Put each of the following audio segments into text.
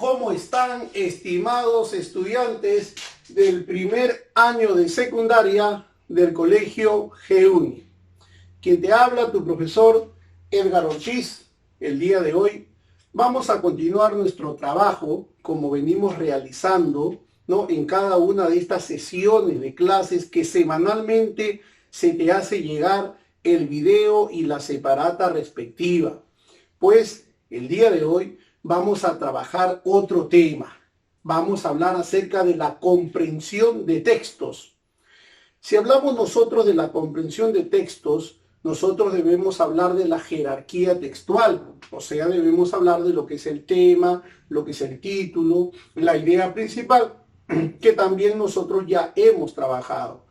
¿Cómo están, estimados estudiantes del primer año de secundaria del Colegio GUNI? Quien te habla, tu profesor Edgar Ortiz. El día de hoy vamos a continuar nuestro trabajo como venimos realizando, ¿no?, en cada una de estas sesiones de clases que semanalmente se te hace llegar el video y la separata respectiva. Pues el día de hoy vamos a trabajar otro tema. Vamos a hablar acerca de la comprensión de textos. Si hablamos nosotros de la comprensión de textos, nosotros debemos hablar de la jerarquía textual, o sea, debemos hablar de lo que es el tema, lo que es el título, la idea principal, que también nosotros ya hemos trabajado.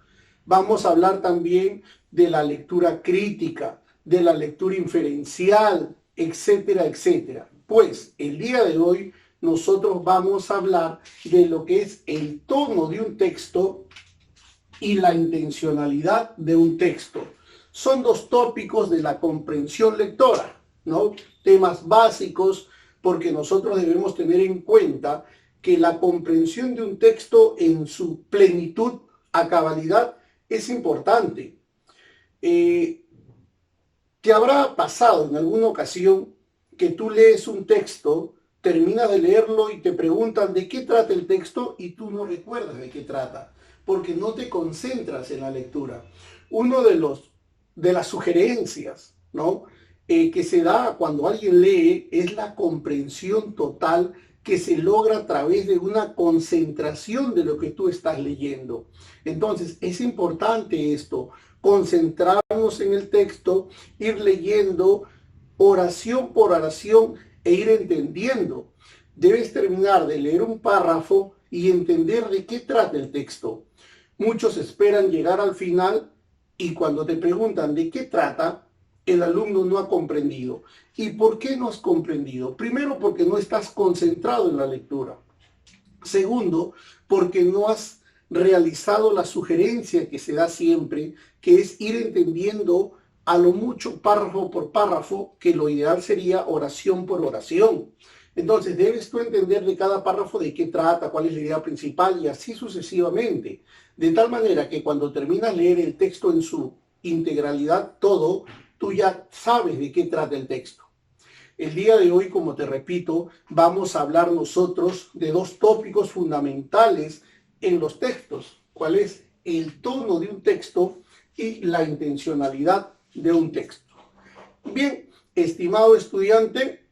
Vamos a hablar también de la lectura crítica, de la lectura inferencial, etcétera, etcétera. Pues el día de hoy nosotros vamos a hablar de lo que es el tono de un texto y la intencionalidad de un texto. Son dos tópicos de la comprensión lectora, ¿no? Temas básicos, porque nosotros debemos tener en cuenta que la comprensión de un texto en su plenitud, a cabalidad, es importante. ¿Te habrá pasado en alguna ocasión que tú lees un texto, terminas de leerlo y te preguntan de qué trata el texto y tú no recuerdas de qué trata, porque no te concentras en la lectura? Uno de las sugerencias, ¿no?, que se da cuando alguien lee es la comprensión total que se logra a través de una concentración de lo que tú estás leyendo. Entonces, es importante esto, concentrarnos en el texto, ir leyendo oración por oración e ir entendiendo. Debes terminar de leer un párrafo y entender de qué trata el texto. Muchos esperan llegar al final y cuando te preguntan de qué trata, el alumno no ha comprendido. ¿Y por qué no has comprendido? Primero, porque no estás concentrado en la lectura. Segundo, porque no has realizado la sugerencia que se da siempre, que es ir entendiendo a lo mucho párrafo por párrafo, que lo ideal sería oración por oración. Entonces debes tú entender de cada párrafo de qué trata, cuál es la idea principal y así sucesivamente. De tal manera que cuando terminas de leer el texto en su integralidad, todo, tú ya sabes de qué trata el texto. El día de hoy, como te repito, vamos a hablar nosotros de dos tópicos fundamentales en los textos. ¿Cuál es el tono de un texto y la intencionalidad de un texto? Bien, estimado estudiante,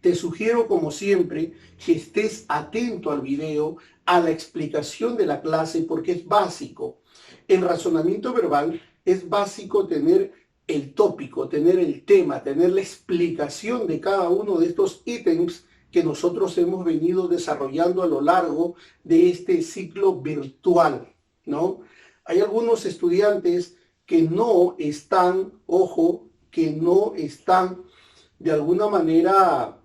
te sugiero como siempre que estés atento al video, a la explicación de la clase, porque es básico. En razonamiento verbal es básico tener el tópico, tener el tema, tener la explicación de cada uno de estos ítems que nosotros hemos venido desarrollando a lo largo de este ciclo virtual, ¿no? Hay algunos estudiantes que no están, ojo, que no están de alguna manera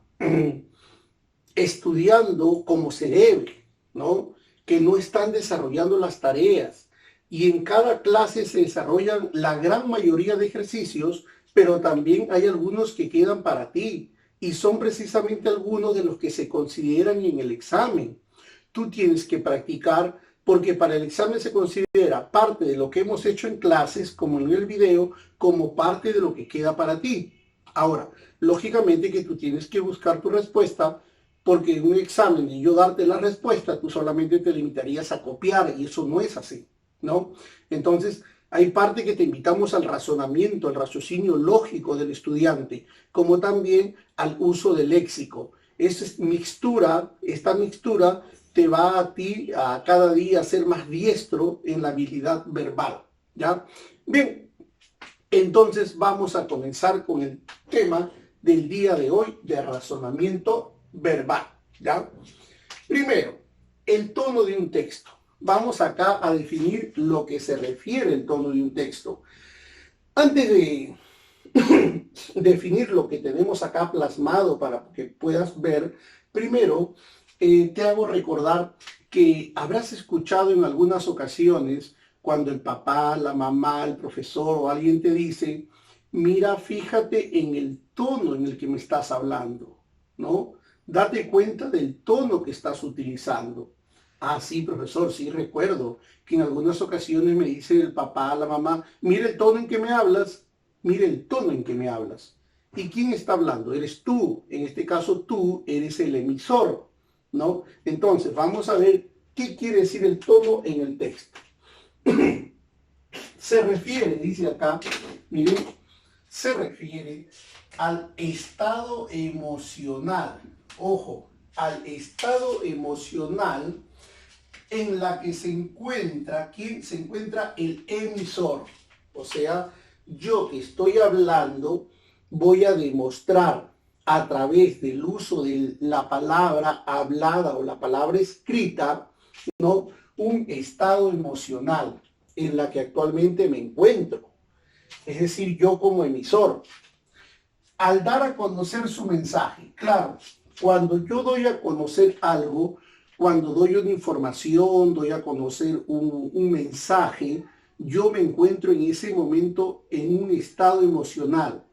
estudiando como se debe, ¿no?, que no están desarrollando las tareas. Y en cada clase se desarrollan la gran mayoría de ejercicios, pero también hay algunos que quedan para ti. Y son precisamente algunos de los que se consideran en el examen. Tú tienes que practicar porque para el examen se considera parte de lo que hemos hecho en clases, como en el video, como parte de lo que queda para ti. Ahora, lógicamente que tú tienes que buscar tu respuesta, porque en un examen y yo darte la respuesta, tú solamente te limitarías a copiar y eso no es así, ¿no? Entonces, hay parte que te invitamos al razonamiento, al raciocinio lógico del estudiante, como también al uso del léxico. Esta mixtura te va a ti a cada día a ser más diestro en la habilidad verbal, ¿ya? Bien, entonces vamos a comenzar con el tema del día de hoy de razonamiento verbal, ¿ya? Primero, el tono de un texto. Vamos acá a definir lo que se refiere al tono de un texto. Antes de definir lo que tenemos acá plasmado para que puedas ver, primero te hago recordar que habrás escuchado en algunas ocasiones cuando el papá, la mamá, el profesor o alguien te dice, mira, fíjate en el tono en el que me estás hablando, ¿no? Date cuenta del tono que estás utilizando. Ah, sí, profesor, sí recuerdo que en algunas ocasiones me dice el papá, la mamá, mire el tono en que me hablas, mire el tono en que me hablas. ¿Y quién está hablando? Eres tú. En este caso, tú eres el emisor, ¿no? Entonces, vamos a ver qué quiere decir el tono en el texto. Se refiere, dice acá, miren, se refiere al estado emocional. Ojo, al estado emocional en la que se encuentra, ¿quién? Se encuentra el emisor. O sea, yo que estoy hablando voy a demostrar a través del uso de la palabra hablada o la palabra escrita, ¿no? Un estado emocional en la que actualmente me encuentro. Es decir, yo como emisor. Al dar a conocer su mensaje, claro, cuando yo doy a conocer algo, cuando doy una información, doy a conocer un mensaje, yo me encuentro en ese momento en un estado emocional.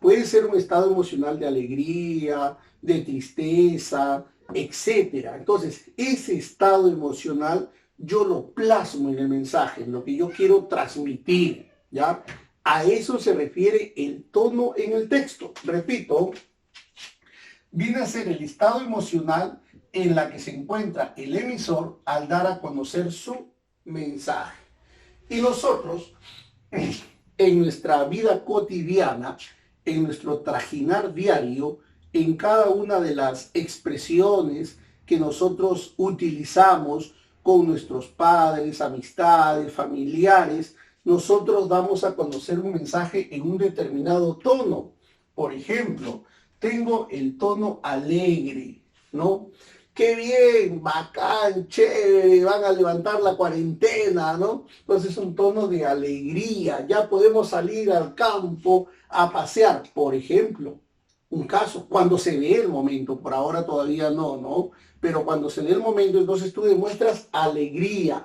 Puede ser un estado emocional de alegría, de tristeza, etcétera. Entonces, ese estado emocional yo lo plasmo en el mensaje, en lo que yo quiero transmitir, ¿ya? A eso se refiere el tono en el texto. Repito, viene a ser el estado emocional en la que se encuentra el emisor al dar a conocer su mensaje. Y nosotros, en nuestra vida cotidiana, en nuestro trajinar diario, en cada una de las expresiones que nosotros utilizamos con nuestros padres, amistades, familiares, nosotros damos a conocer un mensaje en un determinado tono. Por ejemplo, tengo el tono alegre, ¿no? Qué bien, bacán, chévere, van a levantar la cuarentena, ¿no? Entonces es un tono de alegría, ya podemos salir al campo a pasear, por ejemplo. Un caso, cuando se dé el momento, por ahora todavía no, ¿no? Pero cuando se dé el momento, entonces tú demuestras alegría.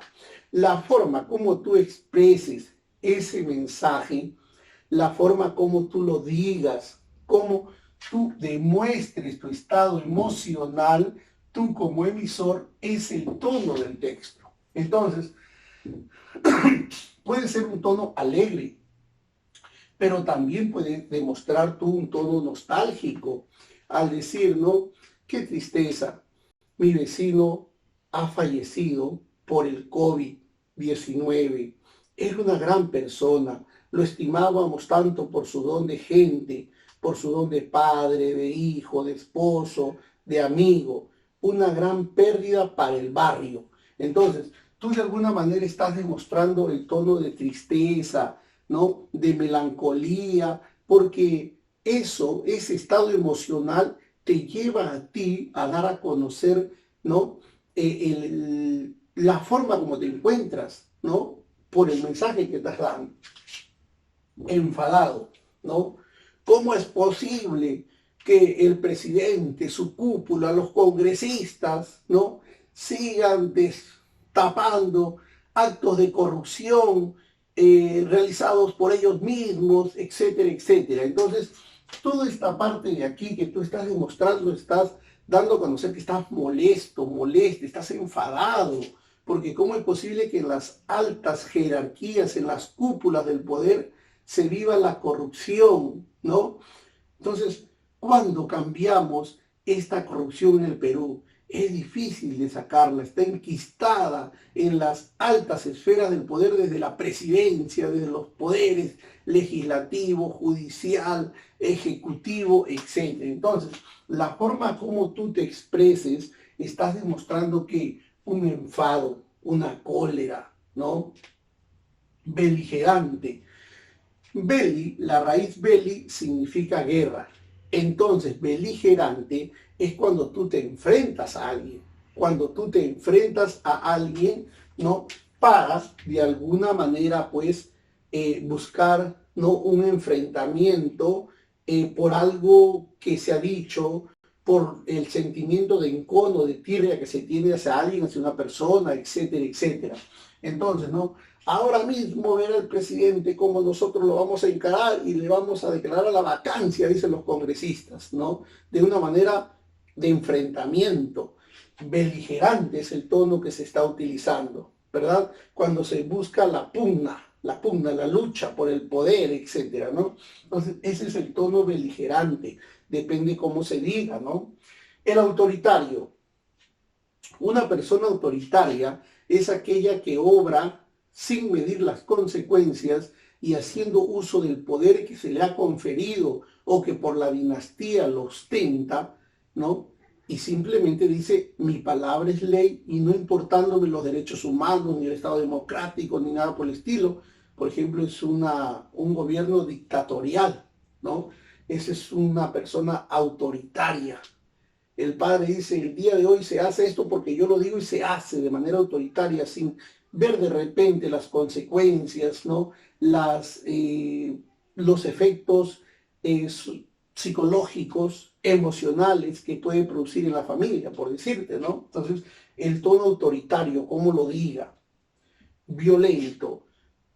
La forma como tú expreses ese mensaje, la forma como tú lo digas, cómo tú demuestres tu estado emocional, tú como emisor, es el tono del texto. Entonces, puede ser un tono alegre, pero también puede demostrar tú un tono nostálgico al decir, ¿no? Qué tristeza, mi vecino ha fallecido por el COVID-19. Era una gran persona, lo estimábamos tanto por su don de gente, por su don de padre, de hijo, de esposo, de amigo. Una gran pérdida para el barrio. Entonces, tú de alguna manera estás demostrando el tono de tristeza, ¿no? De melancolía, porque eso, ese estado emocional te lleva a ti a dar a conocer, ¿no? La forma como te encuentras, ¿no? Por el mensaje que estás dando. Enfadado, ¿no? ¿Cómo es posible que el presidente, su cúpula, los congresistas, ¿no? Sigan destapando actos de corrupción realizados por ellos mismos, etcétera, etcétera? Entonces, toda esta parte de aquí que tú estás demostrando, estás dando a conocer que estás molesto, molesta, estás enfadado, porque ¿cómo es posible que en las altas jerarquías, en las cúpulas del poder, se viva la corrupción, ¿no? Entonces, ¿cuándo cambiamos esta corrupción en el Perú? Es difícil de sacarla, está enquistada en las altas esferas del poder, desde la presidencia, desde los poderes legislativo, judicial, ejecutivo, etc. Entonces, la forma como tú te expreses, estás demostrando que un enfado, una cólera, ¿no? Beligerante. Belli, la raíz belli significa guerra. Entonces, beligerante es cuando tú te enfrentas a alguien. Cuando tú te enfrentas a alguien, ¿no? Para, de alguna manera, pues, buscar, ¿no? Un enfrentamiento por algo que se ha dicho, por el sentimiento de encono, de tirria que se tiene hacia alguien, hacia una persona, etcétera, etcétera. Entonces, ¿no? Ahora mismo ver al presidente cómo nosotros lo vamos a encarar y le vamos a declarar la vacancia, dicen los congresistas, ¿no? De una manera de enfrentamiento, beligerante es el tono que se está utilizando, ¿verdad? Cuando se busca la lucha por el poder, etcétera, ¿no? Entonces, ese es el tono beligerante, depende cómo se diga, ¿no? El autoritario. Una persona autoritaria es aquella que obra sin medir las consecuencias y haciendo uso del poder que se le ha conferido o que por la dinastía lo ostenta, ¿no? Y simplemente dice, mi palabra es ley y no importándome los derechos humanos, ni el Estado democrático, ni nada por el estilo. Por ejemplo, es un gobierno dictatorial, ¿no? Esa es una persona autoritaria. El padre dice, el día de hoy se hace esto porque yo lo digo y se hace de manera autoritaria, sin ver de repente las consecuencias, ¿no? Los efectos psicológicos, emocionales que puede producir en la familia, por decirte, ¿no? Entonces, el tono autoritario, como lo diga, violento,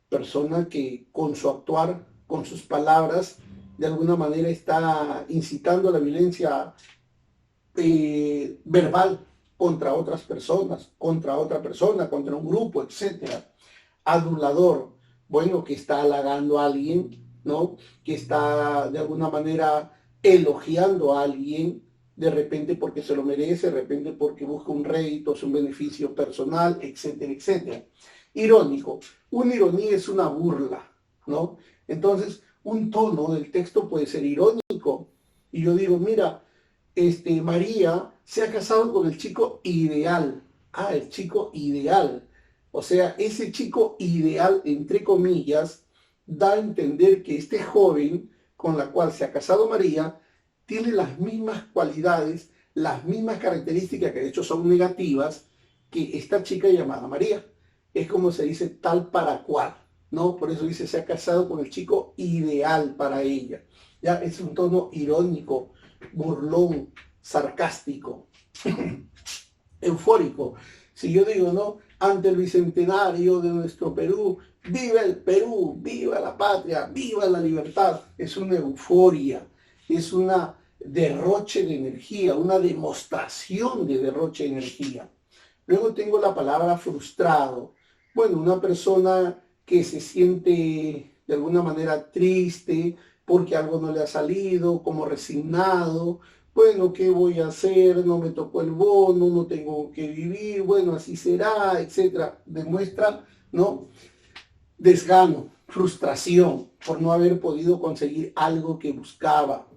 persona que con su actuar, con sus palabras, de alguna manera está incitando a la violencia verbal contra otras personas, contra otra persona, contra un grupo, etcétera. Adulador, bueno, que está halagando a alguien, ¿no? Que está de alguna manera elogiando a alguien, de repente porque se lo merece, de repente porque busca un rédito, un beneficio personal, etcétera, etcétera. Irónico, una ironía es una burla, ¿no? Entonces, un tono del texto puede ser irónico. Y yo digo, mira, María se ha casado con el chico ideal. Ah, el chico ideal. O sea, ese chico ideal, entre comillas, da a entender que este joven con la cual se ha casado María tiene las mismas cualidades, las mismas características, que de hecho son negativas, que esta chica llamada María. Es como se dice tal para cual, ¿no? Por eso dice se ha casado con el chico ideal para ella. Ya es un tono irónico, burlón, sarcástico, eufórico. Si yo digo, ¿no? Ante el bicentenario de nuestro Perú, viva la patria, viva la libertad. Es una euforia, es una derroche de energía, una demostración de derroche de energía. Luego tengo la palabra frustrado. Bueno, una persona que se siente de alguna manera triste porque algo no le ha salido, como resignado. Bueno, ¿qué voy a hacer? No me tocó el bono, no tengo que vivir, bueno, así será, etcétera. Demuestra, ¿no? Desgano, frustración por no haber podido conseguir algo que buscaba.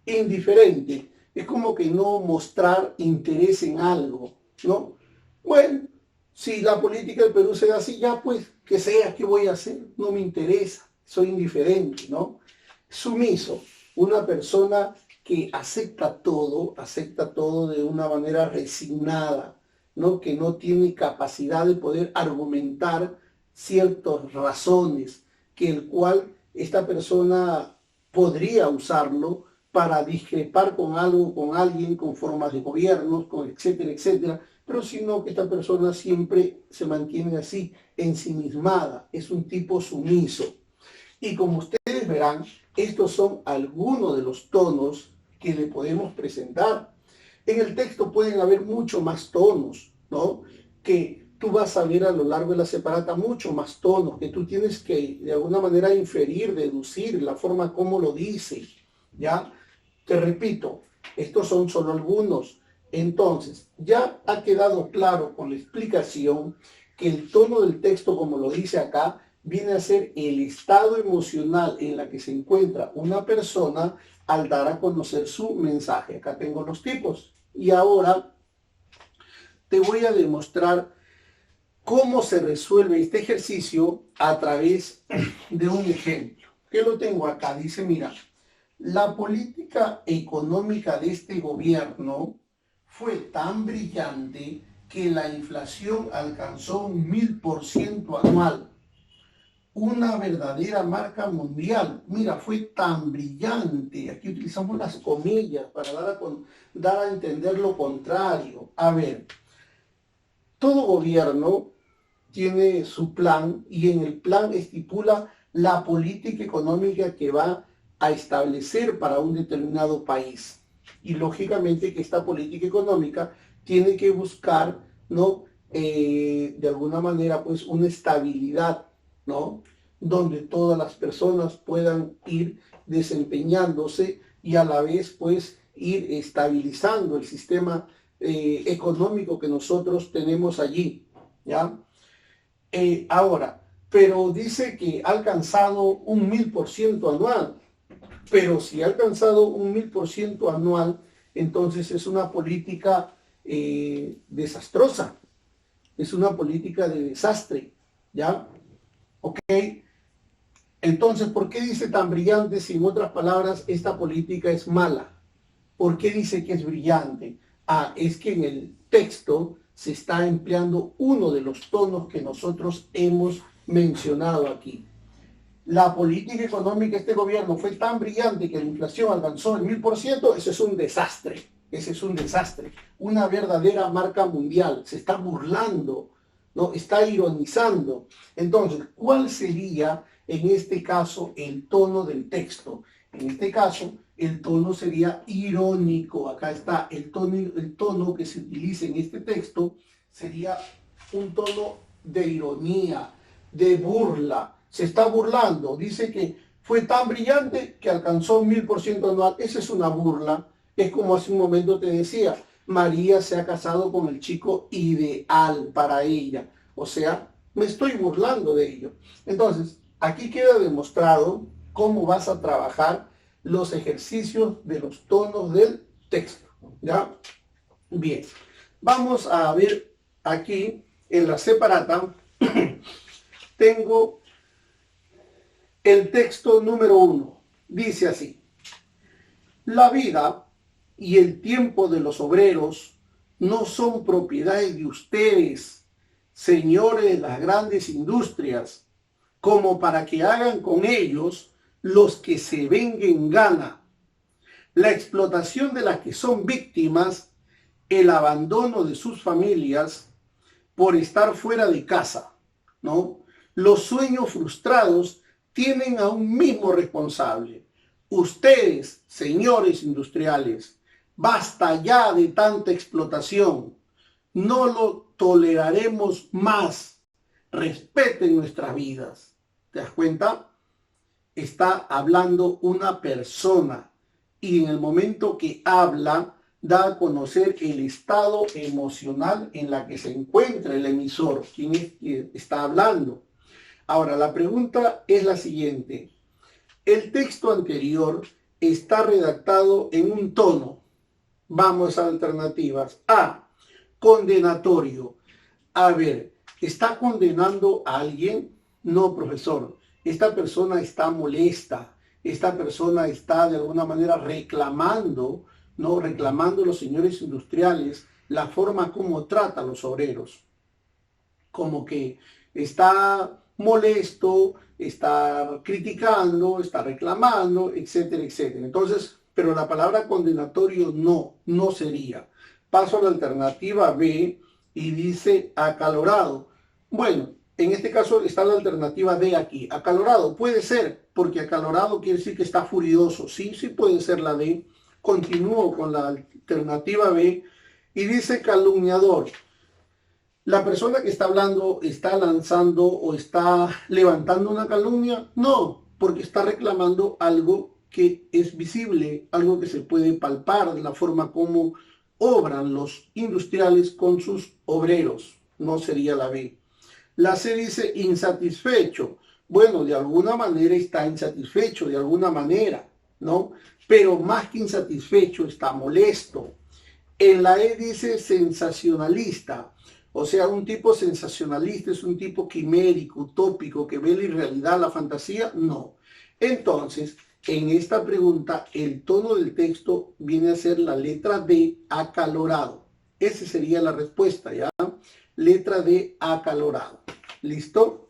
Indiferente, es como que no mostrar interés en algo, ¿no? Bueno, si la política del Perú se da así, ya pues, que sea, ¿qué voy a hacer? No me interesa, soy indiferente, ¿no? Sumiso, una persona que acepta todo de una manera resignada, ¿no? Que no tiene capacidad de poder argumentar ciertas razones, que el cual esta persona podría usarlo para discrepar con algo, con alguien, con formas de gobiernos, con etcétera, etcétera, pero sino que esta persona siempre se mantiene así, ensimismada, es un tipo sumiso. Y como ustedes verán, estos son algunos de los tonos que le podemos presentar. En el texto pueden haber mucho más tonos, ¿no? Que tú vas a ver a lo largo de la separata mucho más tonos, que tú tienes que de alguna manera inferir, deducir la forma como lo dice, ¿ya? Te repito, estos son solo algunos. Entonces, ya ha quedado claro con la explicación que el tono del texto, como lo dice acá, viene a ser el estado emocional en la que se encuentra una persona al dar a conocer su mensaje. Acá tengo los tipos. Y ahora te voy a demostrar cómo se resuelve este ejercicio a través de un ejemplo. ¿Qué lo tengo acá? Dice, mira, la política económica de este gobierno fue tan brillante que la inflación alcanzó un 1000% anual. Una verdadera marca mundial. Mira, fue tan brillante. Aquí utilizamos las comillas para dar a entender lo contrario. A ver, todo gobierno tiene su plan y en el plan estipula la política económica que va a establecer para un determinado país. Y lógicamente que esta política económica tiene que buscar, ¿no? De alguna manera, pues una estabilidad, ¿no? Donde todas las personas puedan ir desempeñándose y a la vez, pues, ir estabilizando el sistema económico que nosotros tenemos allí, ¿ya? Ahora, pero dice que ha alcanzado un 1000% anual. Pero si ha alcanzado un 1000% anual, entonces es una política desastrosa, es una política de desastre, ¿ya? ¿Ok? Entonces, ¿por qué dice tan brillante si en otras palabras esta política es mala? ¿Por qué dice que es brillante? Ah, es que en el texto se está empleando uno de los tonos que nosotros hemos mencionado aquí. La política económica de este gobierno fue tan brillante que la inflación alcanzó el 1000%, eso es un desastre, ese es un desastre, una verdadera marca mundial, se está burlando, ¿no? Está ironizando. Entonces, ¿cuál sería en este caso el tono del texto? En este caso, el tono sería irónico. Acá está el tono que se utiliza en este texto sería un tono de ironía, de burla. Se está burlando, dice que fue tan brillante que alcanzó 1000% anual. Esa es una burla. Es como hace un momento te decía, María se ha casado con el chico ideal para ella. O sea, me estoy burlando de ello. Entonces, aquí queda demostrado cómo vas a trabajar los ejercicios de los tonos del texto. ¿Ya? Bien, vamos a ver aquí en la separata. Tengo el texto número 1. Dice así: la vida y el tiempo de los obreros no son propiedades de ustedes, señores de las grandes industrias, como para que hagan con ellos los que se venguen gana. La explotación de las que son víctimas, el abandono de sus familias por estar fuera de casa, ¿no? Los sueños frustrados tienen a un mismo responsable. Ustedes, señores industriales, basta ya de tanta explotación. No lo toleraremos más. Respeten nuestras vidas. ¿Te das cuenta? Está hablando una persona y en el momento que habla da a conocer el estado emocional en la que se encuentra el emisor, quien es quien está hablando. Ahora, la pregunta es la siguiente. El texto anterior está redactado en un tono. Vamos a alternativas. A, condenatorio. A ver, ¿está condenando a alguien? No, profesor. Esta persona está molesta. Esta persona está de alguna manera reclamando, ¿no? Reclamando a los señores industriales la forma como trata a los obreros. Como que está molesto, está criticando, está reclamando, etcétera, etcétera. Entonces, pero la palabra condenatorio no sería. Paso a la alternativa B y dice acalorado. Bueno, en este caso está la alternativa D aquí. Acalorado puede ser, porque acalorado quiere decir que está furioso. Sí, sí puede ser la D. Continúo con la alternativa B y dice calumniador. ¿La persona que está hablando está lanzando o está levantando una calumnia? No, porque está reclamando algo que es visible, algo que se puede palpar de la forma como obran los industriales con sus obreros. No sería la B. La C dice insatisfecho. Bueno, de alguna manera está insatisfecho, de alguna manera, ¿no? Pero más que insatisfecho, está molesto. En la E dice sensacionalista. O sea, un tipo sensacionalista es un tipo quimérico, utópico, que ve la irrealidad, la fantasía. No. Entonces, en esta pregunta, el tono del texto viene a ser la letra D, acalorado. Esa sería la respuesta, ¿ya? Letra D, acalorado. ¿Listo?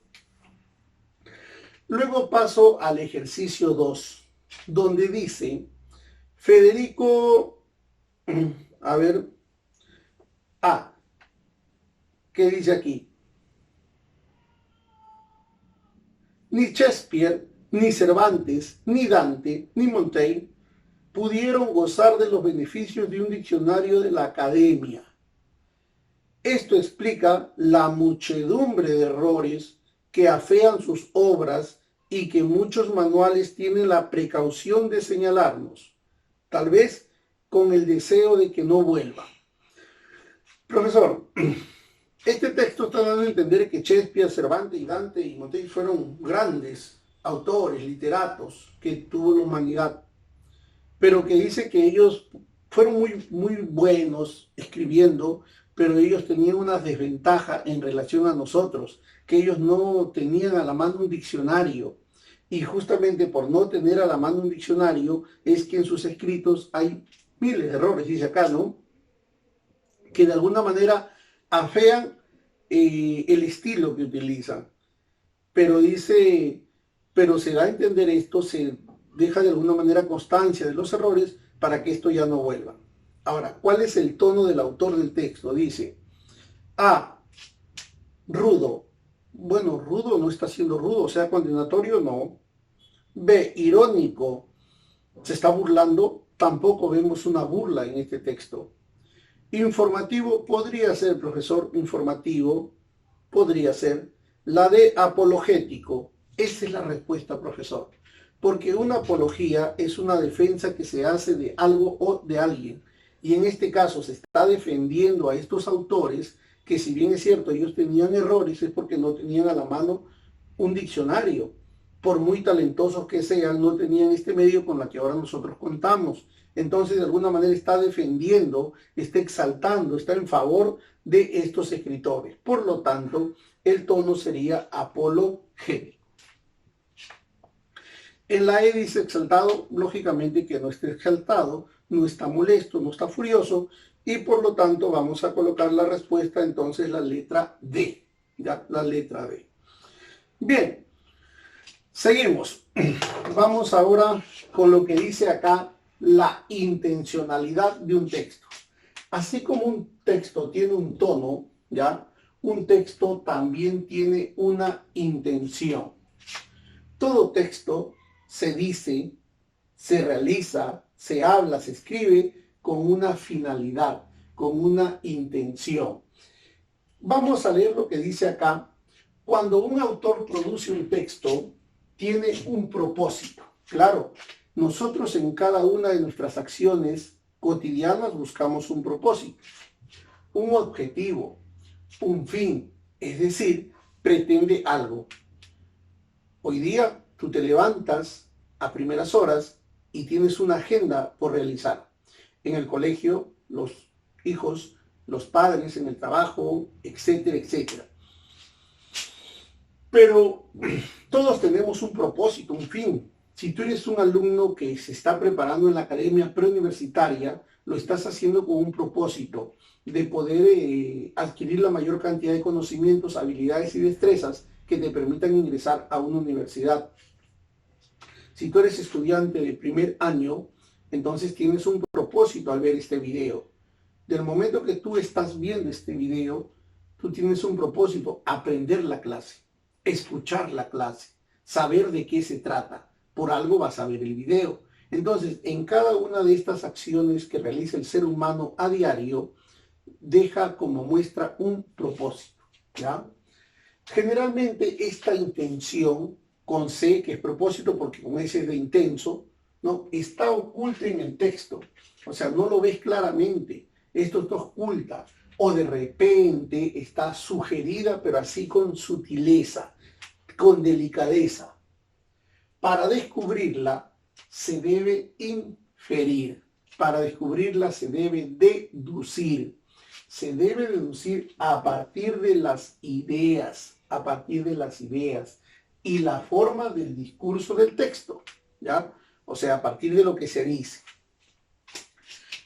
Luego paso al ejercicio 2, donde dice, Federico, a ver, ¿qué dice aquí? Ni Shakespeare, ni Cervantes, ni Dante, ni Montaigne pudieron gozar de los beneficios de un diccionario de la academia. Esto explica la muchedumbre de errores que afean sus obras y que muchos manuales tienen la precaución de señalarnos, tal vez con el deseo de que no vuelva. Profesor, este texto está dando a entender que Shakespeare, Cervantes y Dante y Montaigne fueron grandes autores, literatos que tuvo la humanidad, pero que dice que ellos fueron muy buenos escribiendo, pero ellos tenían una desventaja en relación a nosotros, que ellos no tenían a la mano un diccionario. Y justamente por no tener a la mano un diccionario es que en sus escritos hay miles de errores, dice acá, ¿no? Que de alguna manera afean el estilo que utilizan. Pero dice, pero se da a entender esto, se deja de alguna manera constancia de los errores para que esto ya no vuelva. Ahora, ¿cuál es el tono del autor del texto? Dice, A, rudo. Bueno, rudo no está siendo rudo, o sea, condenatorio no. B, irónico. ¿Se está burlando? Tampoco vemos una burla en este texto. Informativo podría ser, profesor, informativo, podría ser. La de apologético, esa es la respuesta, profesor. Porque una apología es una defensa que se hace de algo o de alguien. Y en este caso se está defendiendo a estos autores que, si bien es cierto, ellos tenían errores, es porque no tenían a la mano un diccionario. Por muy talentosos que sean, no tenían este medio con la que ahora nosotros contamos. Entonces, de alguna manera está defendiendo, está exaltando, está en favor de estos escritores. Por lo tanto, el tono sería apologético. En la E dice exaltado, lógicamente que no esté exaltado, no está molesto, no está furioso, y por lo tanto vamos a colocar la respuesta, entonces la letra D, ¿ya? La letra D. Bien, seguimos. Vamos ahora con lo que dice acá la intencionalidad de un texto. Así como un texto tiene un tono, ¿ya? Un texto también tiene una intención. Todo texto se dice, se realiza, se habla, se escribe con una finalidad, con una intención. Vamos a leer lo que dice acá. Cuando un autor produce un texto, tiene un propósito. Claro, nosotros en cada una de nuestras acciones cotidianas buscamos un propósito, un objetivo, un fin, es decir, pretende algo. Hoy día tú te levantas a primeras horas y tienes una agenda por realizar. En el colegio, los hijos, los padres, en el trabajo, etcétera, etcétera. Pero todos tenemos un propósito, un fin. Si tú eres un alumno que se está preparando en la academia preuniversitaria, lo estás haciendo con un propósito de poder adquirir la mayor cantidad de conocimientos, habilidades y destrezas que te permitan ingresar a una universidad. Si tú eres estudiante de primer año, entonces tienes un propósito al ver este video. Del momento que tú estás viendo este video, tú tienes un propósito, aprender la clase, escuchar la clase, saber de qué se trata. Por algo vas a ver el video. Entonces, en cada una de estas acciones que realiza el ser humano a diario, deja como muestra un propósito, ¿ya? Generalmente esta intención, con C, que es propósito, porque con S es de intenso, ¿no? Está oculta en el texto. O sea, no lo ves claramente. Esto está oculta. O de repente está sugerida, pero así con sutileza, con delicadeza. Para descubrirla se debe inferir. Para descubrirla se debe deducir. Se debe deducir a partir de las ideas, y la forma del discurso del texto, ¿ya? O sea, a partir de lo que se dice.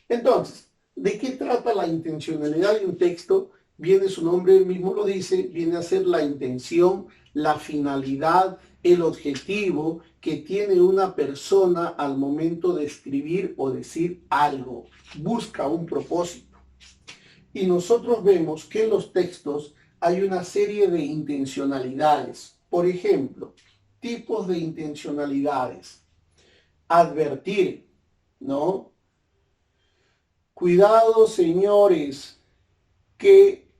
Entonces, ¿de qué trata la intencionalidad de un texto? Viene, su nombre mismo lo dice, viene a ser la intención, la finalidad, el objetivo que tiene una persona al momento de escribir o decir algo. Busca un propósito. Y nosotros vemos que en los textos hay una serie de intencionalidades. Por ejemplo, tipos de intencionalidades. Advertir, ¿no? Cuidado, señores, que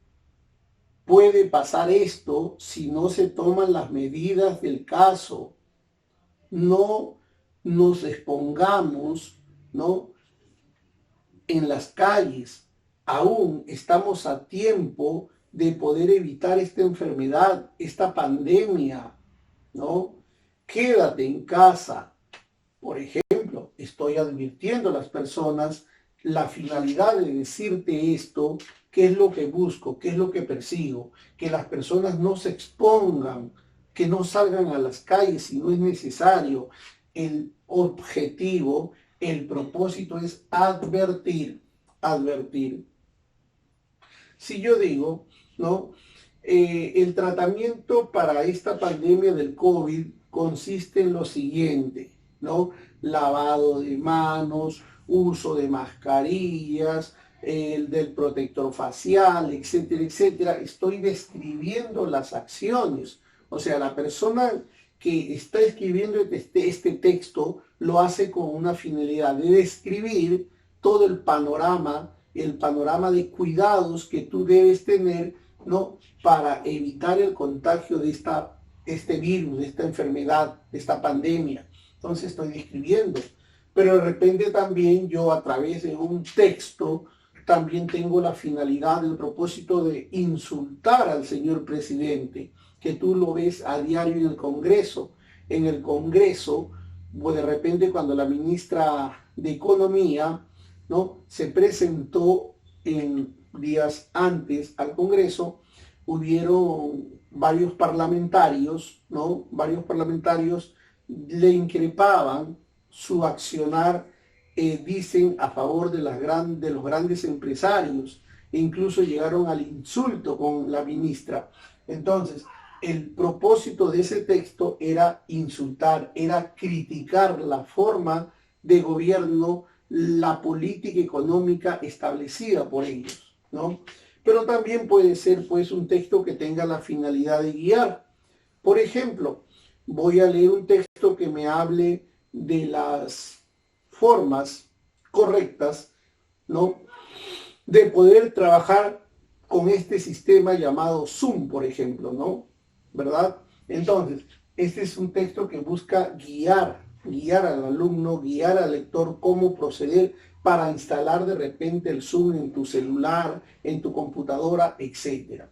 puede pasar esto si no se toman las medidas del caso. No nos expongamos, ¿no?, en las calles. Aún estamos a tiempo de poder evitar esta enfermedad, esta pandemia, ¿no? Quédate en casa. Por ejemplo, estoy advirtiendo a las personas la finalidad de decirte esto, qué es lo que busco, qué es lo que persigo, que las personas no se expongan, que no salgan a las calles si no es necesario. El objetivo, el propósito es advertir, advertir. Si yo digo, ¿no? El tratamiento para esta pandemia del COVID consiste en lo siguiente, ¿no? Lavado de manos, uso de mascarillas, el del protector facial, etcétera, etcétera. Estoy describiendo las acciones. O sea, la persona que está escribiendo este texto lo hace con una finalidad de describir todo el panorama de cuidados que tú debes tener, ¿no?, para evitar el contagio de este virus, de esta enfermedad, de esta pandemia. Entonces estoy describiendo. Pero de repente también yo a través de un texto también tengo la finalidad, el propósito de insultar al señor presidente, que tú lo ves a diario en el Congreso. En el Congreso, o de repente cuando la ministra de Economía, ¿no?, se presentó en días antes al Congreso, hubieron varios parlamentarios, ¿no? Varios parlamentarios le increpaban su accionar, dicen, a favor de los grandes empresarios, e incluso llegaron al insulto con la ministra. Entonces, el propósito de ese texto era insultar, era criticar la forma de gobierno, la política económica establecida por ellos, ¿no? Pero también puede ser, pues, un texto que tenga la finalidad de guiar. Por ejemplo, voy a leer un texto que me hable de las formas correctas, ¿no?, de poder trabajar con este sistema llamado Zoom, por ejemplo, ¿no? ¿Verdad? Entonces, este es un texto que busca guiar al alumno, guiar al lector cómo proceder para instalar de repente el Zoom en tu celular, en tu computadora, etc.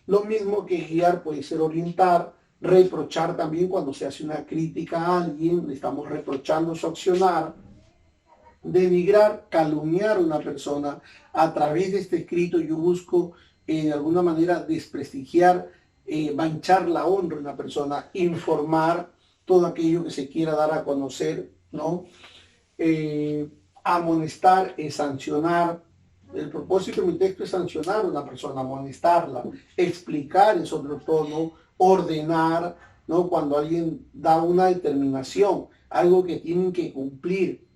Lo mismo que guiar puede ser orientar, reprochar también cuando se hace una crítica a alguien, le estamos reprochando su accionar, denigrar, calumniar a una persona. A través de este escrito yo busco de alguna manera desprestigiar, manchar la honra de una persona, informar todo aquello que se quiera dar a conocer, ¿no? Amonestar, sancionar. El propósito de mi texto es sancionar a una persona, amonestarla, explicar en otro tono, ordenar, ¿no?, cuando alguien da una determinación, algo que tienen que cumplir.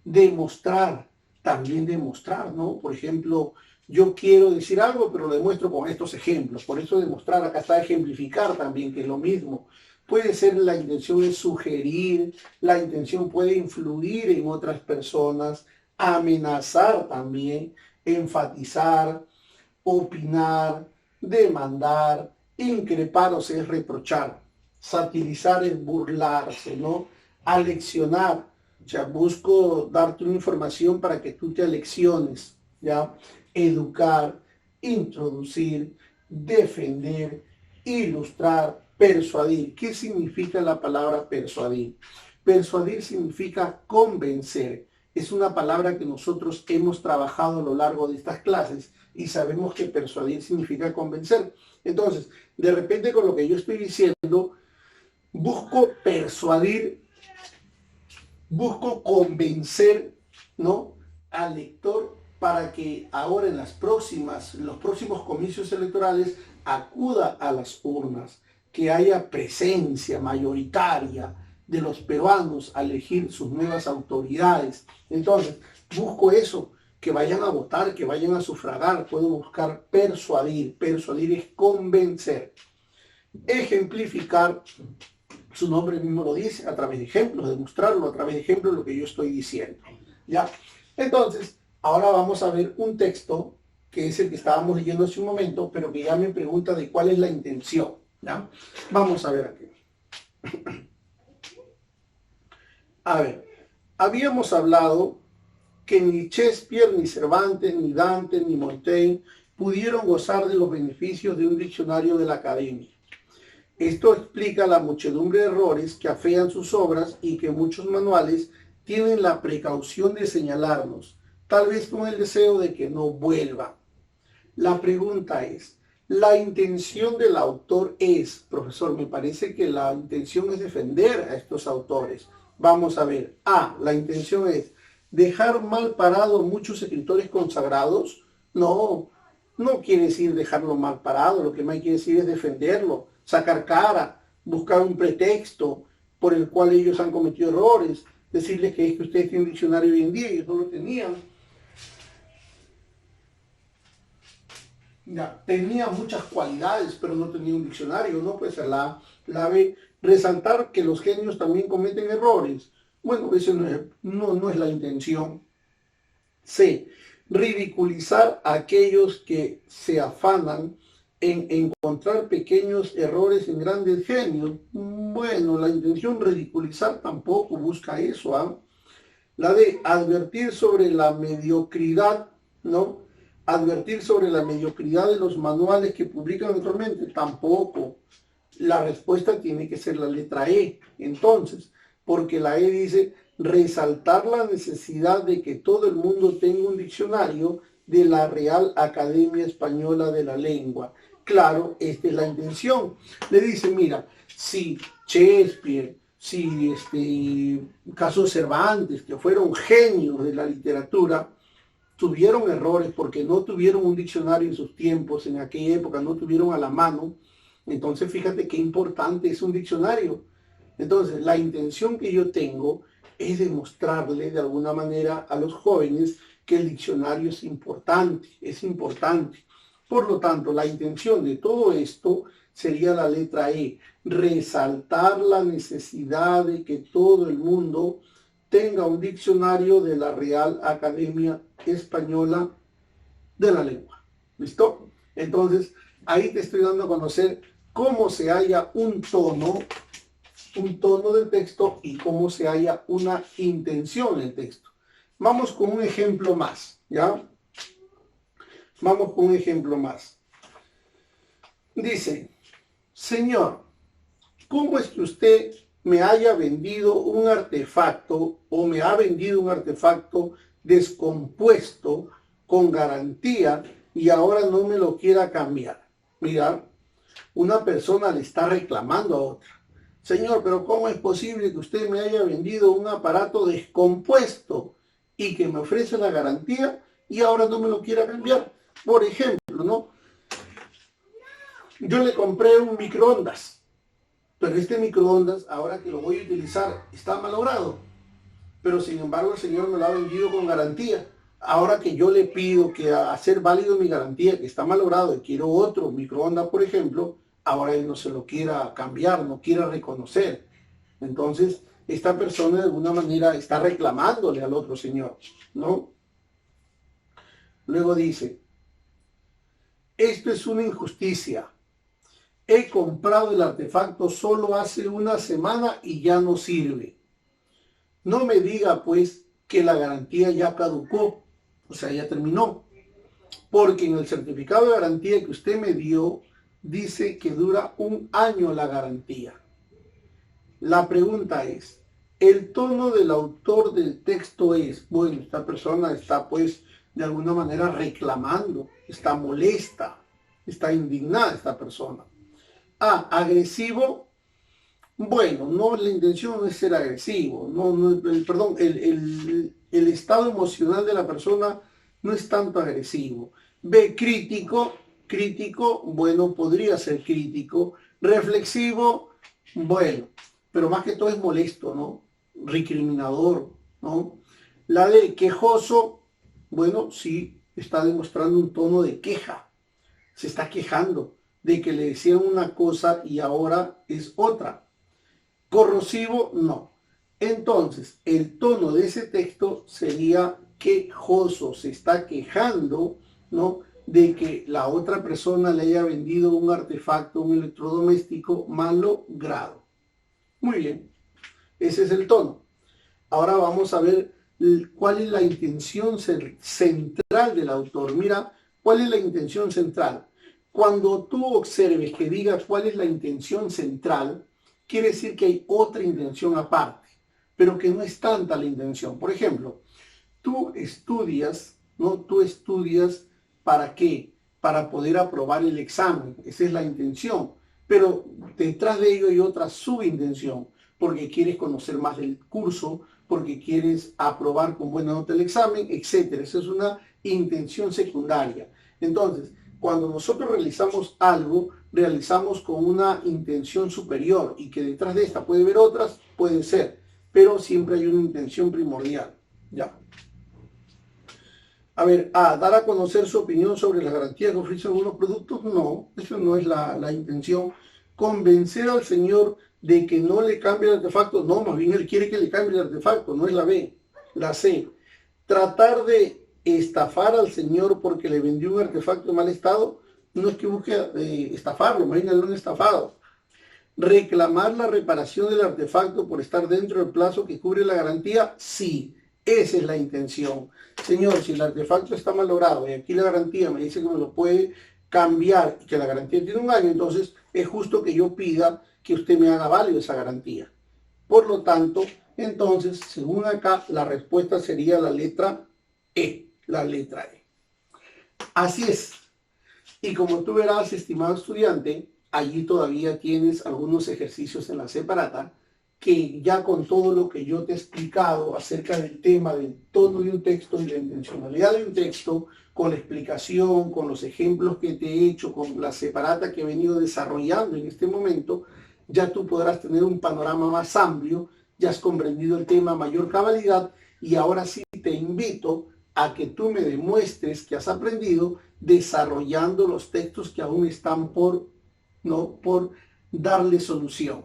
Demostrar, también demostrar, ¿no? Por ejemplo, yo quiero decir algo, pero lo demuestro con estos ejemplos. Por eso demostrar, acá está ejemplificar también, que es lo mismo. Puede ser, la intención es sugerir, la intención puede influir en otras personas, amenazar también, enfatizar, opinar, demandar, increpar, o sea, es reprochar, satirizar es burlarse, ¿no? Aleccionar, o sea, busco darte una información para que tú te alecciones, ¿ya? Educar, introducir, defender, ilustrar, persuadir. ¿Qué significa la palabra persuadir? Persuadir significa convencer. Es una palabra que nosotros hemos trabajado a lo largo de estas clases y sabemos que persuadir significa convencer. Entonces, de repente con lo que yo estoy diciendo, busco persuadir, busco convencer, ¿no?, al lector para que ahora en los próximos comicios electorales acuda a las urnas, que haya presencia mayoritaria de los peruanos a elegir sus nuevas autoridades. Entonces, busco eso, que vayan a votar, que vayan a sufragar. Puedo buscar persuadir. Persuadir es convencer. Ejemplificar, su nombre mismo lo dice, a través de ejemplos, demostrarlo a través de ejemplos lo que yo estoy diciendo. ¿Ya? Entonces, ahora vamos a ver un texto que es el que estábamos leyendo hace un momento, pero que ya me pregunta de cuál es la intención, ¿ya? Vamos a ver aquí. A ver, habíamos hablado que ni Shakespeare, ni Cervantes, ni Dante, ni Montaigne pudieron gozar de los beneficios de un diccionario de la academia. Esto explica la muchedumbre de errores que afean sus obras y que muchos manuales tienen la precaución de señalarnos, tal vez con el deseo de que no vuelva. La pregunta es, ¿la intención del autor es, profesor? Me parece que la intención es defender a estos autores. Vamos a ver. A, la intención es dejar mal parado a muchos escritores consagrados. No, no quiere decir dejarlo mal parado, lo que más quiere decir es defenderlo, sacar cara, buscar un pretexto por el cual ellos han cometido errores, decirles que es que ustedes tienen un diccionario hoy en día y ellos no lo tenían. Ya, tenía muchas cualidades, pero no tenía un diccionario, ¿no? Pues la B, resaltar que los genios también cometen errores. Bueno, eso no es la intención. C, ridiculizar a aquellos que se afanan en encontrar pequeños errores en grandes genios. Bueno, la intención ridiculizar tampoco busca eso, ¿ah? La de advertir sobre la mediocridad, ¿no? Advertir sobre la mediocridad de los manuales que publican actualmente, tampoco. La respuesta tiene que ser la letra E. Entonces, porque la E dice resaltar la necesidad de que todo el mundo tenga un diccionario de la Real Academia Española de la Lengua. Claro, esta es la intención. Le dice, mira, si Shakespeare, si caso Cervantes, que fueron genios de la literatura, tuvieron errores porque no tuvieron un diccionario en sus tiempos, en aquella época no tuvieron a la mano. Entonces fíjate qué importante es un diccionario. Entonces la intención que yo tengo es demostrarle de alguna manera a los jóvenes que el diccionario es importante, es importante. Por lo tanto, la intención de todo esto sería la letra E, resaltar la necesidad de que todo el mundo tenga un diccionario de la Real Academia Española de la Lengua. ¿Listo? Entonces, ahí te estoy dando a conocer cómo se halla un tono del texto y cómo se halla una intención en el texto. Vamos con un ejemplo más, ¿ya? Vamos con un ejemplo más. Dice, señor, ¿cómo es que usted me haya vendido un artefacto o me ha vendido un artefacto descompuesto con garantía y ahora no me lo quiera cambiar? Mira, una persona le está reclamando a otra. Señor, pero ¿cómo es posible que usted me haya vendido un aparato descompuesto y que me ofrece la garantía y ahora no me lo quiera cambiar? Por ejemplo, ¿no? Yo le compré un microondas, pero este microondas, ahora que lo voy a utilizar, está malogrado. Pero sin embargo el señor me lo ha vendido con garantía. Ahora que yo le pido que a hacer válido mi garantía, que está malogrado y quiero otro microondas, por ejemplo, ahora él no se lo quiera cambiar, no quiera reconocer. Entonces, esta persona de alguna manera está reclamándole al otro señor, ¿no? Luego dice, esto es una injusticia. He comprado el artefacto solo hace una semana y ya no sirve. No me diga pues que la garantía ya caducó, o sea, ya terminó, porque en el certificado de garantía que usted me dio dice que dura 1 año la garantía. La pregunta es, el tono del autor del texto es, bueno, esta persona está pues de alguna manera reclamando, está molesta, está indignada esta persona. A, agresivo. Bueno, no, la intención no es ser agresivo, perdón, el estado emocional de la persona no es tanto agresivo. B, crítico, bueno, podría ser crítico. Reflexivo, bueno, pero más que todo es molesto, ¿no? Recriminador, ¿no? La D, quejoso, bueno, sí, está demostrando un tono de queja, se está quejando de que le decían una cosa y ahora es otra. Corrosivo, no. Entonces, el tono de ese texto sería quejoso, se está quejando, ¿no?, de que la otra persona le haya vendido un artefacto, un electrodoméstico malo grado. Muy bien, ese es el tono. Ahora vamos a ver cuál es la intención central del autor. Mira, ¿cuál es la intención central? Cuando tú observes que diga cuál es la intención central, quiere decir que hay otra intención aparte, pero que no es tanta la intención. Por ejemplo, tú estudias, ¿no? Tú estudias ¿para qué? Para poder aprobar el examen. Esa es la intención. Pero detrás de ello hay otra subintención, porque quieres conocer más del curso, porque quieres aprobar con buena nota el examen, etc. Esa es una intención secundaria. Entonces, cuando nosotros realizamos algo, realizamos con una intención superior y que detrás de esta puede haber otras, puede ser, pero siempre hay una intención primordial. Ya. A ver, dar a conocer su opinión sobre las garantías que ofrecen algunos productos. No, eso no es la intención. Convencer al señor de que no le cambie el artefacto. No, más bien él quiere que le cambie el artefacto, no es la B. La C. Tratar de estafar al señor porque le vendió un artefacto en mal estado. No es que busque estafarlo, más bien lo han estafado. Reclamar la reparación del artefacto por estar dentro del plazo que cubre la garantía. Sí, esa es la intención. Señor, si el artefacto está mal logrado y aquí la garantía me dice que me lo puede cambiar y que la garantía tiene un año, entonces es justo que yo pida que usted me haga válido esa garantía. Por lo tanto, entonces, según acá, la respuesta sería la letra E. La letra E. Así es. Y como tú verás, estimado estudiante, allí todavía tienes algunos ejercicios en la separata que ya con todo lo que yo te he explicado acerca del tema del tono de un texto y la intencionalidad de un texto, con la explicación, con los ejemplos que te he hecho, con la separata que he venido desarrollando en este momento, ya tú podrás tener un panorama más amplio, ya has comprendido el tema a mayor cabalidad y ahora sí te invito a que tú me demuestres que has aprendido desarrollando los textos que aún están por darle solución.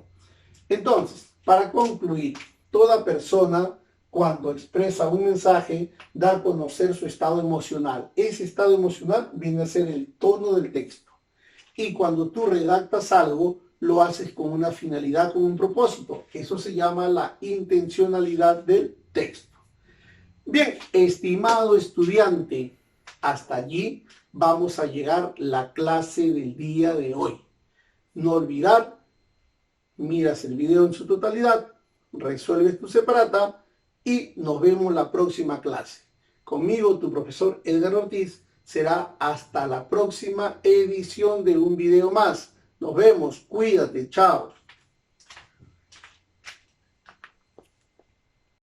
Entonces, para concluir, toda persona cuando expresa un mensaje da a conocer su estado emocional. Ese estado emocional viene a ser el tono del texto. Y cuando tú redactas algo, lo haces con una finalidad, con un propósito. Eso se llama la intencionalidad del texto. Bien, estimado estudiante, hasta allí vamos a llegar la clase del día de hoy. No olvidar, miras el video en su totalidad, resuelves tu separata y nos vemos la próxima clase. Conmigo, tu profesor Edgar Ortiz, será hasta la próxima edición de un video más. Nos vemos, cuídate, chao.